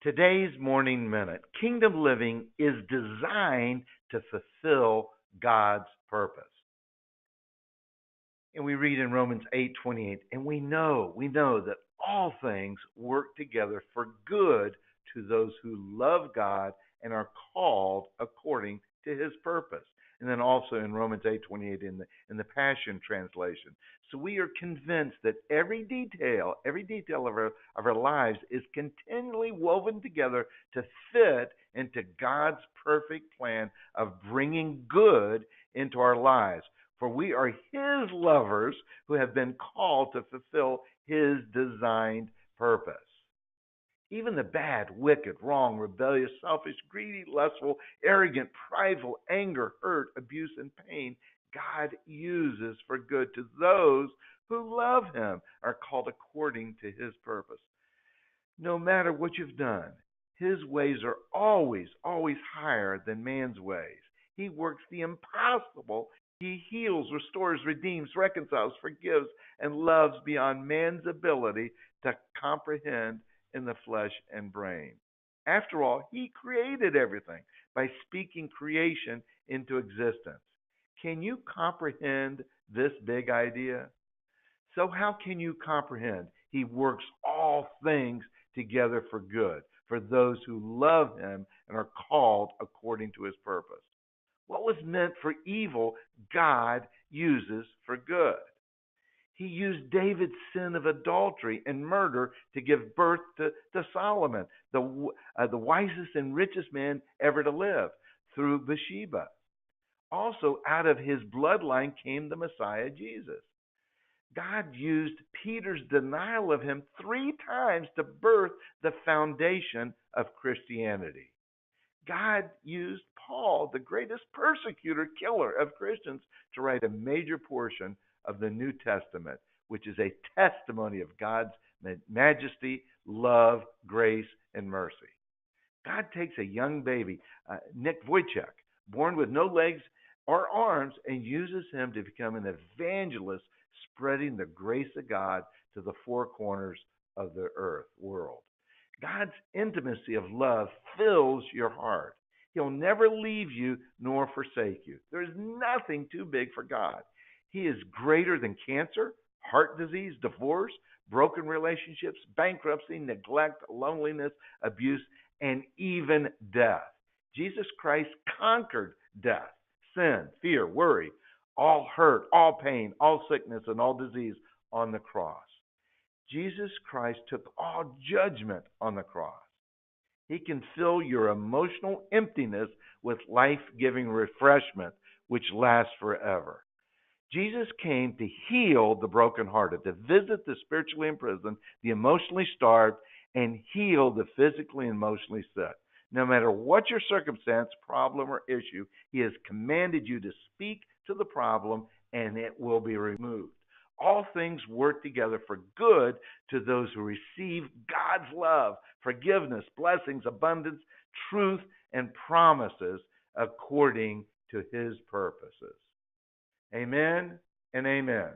Today's Morning Minute. Kingdom living is designed to fulfill God's purpose. And we read in Romans 8:28, and we know that all things work together for good to those who love God and are called according to his purpose. And then also in Romans 8:28 in the Passion Translation. So we are convinced that every detail of our lives is continually woven together to fit into God's perfect plan of bringing good into our lives. For we are his lovers who have been called to fulfill his designed purpose. Even the bad, wicked, wrong, rebellious, selfish, greedy, lustful, arrogant, prideful, anger, hurt, abuse, and pain, God uses for good to those who love him, are called according to his purpose. No matter what you've done, his ways are always higher than man's ways. He works the impossible. He heals, restores, redeems, reconciles, forgives, and loves beyond man's ability to comprehend in the flesh and brain. After all, he created everything by speaking creation into existence. Can you comprehend this big idea? So how can you comprehend? He works all things together for good, for those who love him and are called according to his purpose. What was meant for evil, God uses for good. He used David's sin of adultery and murder to give birth to Solomon, the wisest and richest man ever to live, through Bathsheba. Also, out of his bloodline came the Messiah, Jesus. God used Peter's denial of him 3 times to birth the foundation of Christianity. God used Paul, the greatest persecutor, killer of Christians, to write a major portion of the New Testament, which is a testimony of God's majesty, love, grace, and mercy. God takes a young baby, Nick Wojciech, born with no legs or arms, and uses him to become an evangelist, spreading the grace of God to the 4 corners of the world. God's intimacy of love fills your heart. He'll never leave you nor forsake you. There is nothing too big for God. He is greater than cancer, heart disease, divorce, broken relationships, bankruptcy, neglect, loneliness, abuse, and even death. Jesus Christ conquered death, sin, fear, worry, all hurt, all pain, all sickness, and all disease on the cross. Jesus Christ took all judgment on the cross. He can fill your emotional emptiness with life-giving refreshment, which lasts forever. Jesus came to heal the brokenhearted, to visit the spiritually imprisoned, the emotionally starved, and heal the physically and emotionally sick. No matter what your circumstance, problem, or issue, he has commanded you to speak to the problem, and it will be removed. All things work together for good to those who receive God's love, forgiveness, blessings, abundance, truth, and promises according to his purposes. Amen and amen.